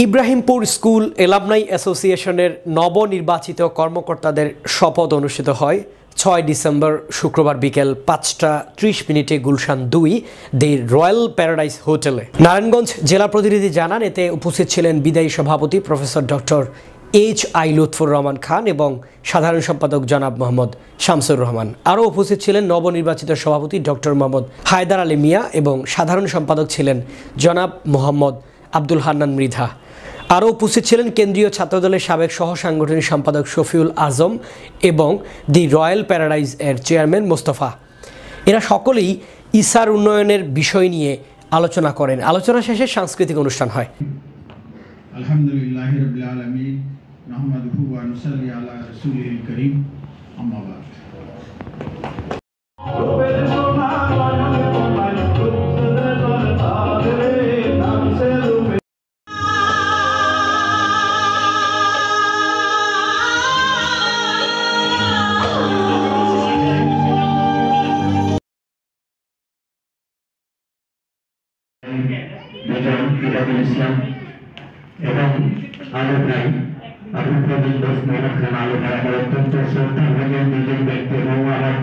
Ibrahimpur school alumni অ্যাসোসিয়েশনের নবনির্বাচিত কর্মকর্তাদের শপথ অনুষ্ঠিত হয় ৬ ডিসেম্বর শুক্রবার বিকেল ৫টা ৩০ গুলশান ২ দি রয়্যাল প্যারাডাইস হোটেলে। নারায়ণগঞ্জ জেলা প্রতিনিধি জানান, এতে উপস্থিত ছিলেন বিদায়ী সভাপতি professor doctor H I. Lutfur Rahman Khan এবং সাধারণ সম্পাদক জনাব মোহাম্মদ শামসুর রহমান। আরও উপস্থিত ছিলেন নবনির্বাচিত সভাপতি ডক্টর মোহাম্মদ হায়দার আলী মিয়া এবং সাধারণ সম্পাদক ছিলেন জনাব মোহাম্মদ আব্দুল হান্নান মৃধা। আরও উপস্থিত ছিলেন কেন্দ্রীয় ছাত্রদলের সাবেক সহ সাংগঠনিক সম্পাদক শফিউল আজম এবং দি রয়্যাল প্যারাডাইজ এর চেয়ারম্যান মোস্তফা। এরা সকলেই ইসার উন্নয়নের বিষয় নিয়ে আলোচনা করেন। আলোচনা শেষে সাংস্কৃতিক অনুষ্ঠান হয়। আলহামদুলিল্লাহি রাব্বিল আলামিন নাহমাদুহু ওয়া নুসাল্লি আলা রাসূলিল কারীম আম্মা বা'দ। ইসলাম এবং আলোক নাই আবু প্রবীণ দোষ মেহনত খান আলোক অত্যন্ত শ্রদ্ধা ভাজন দুজন ব্যক্তি এবং আমার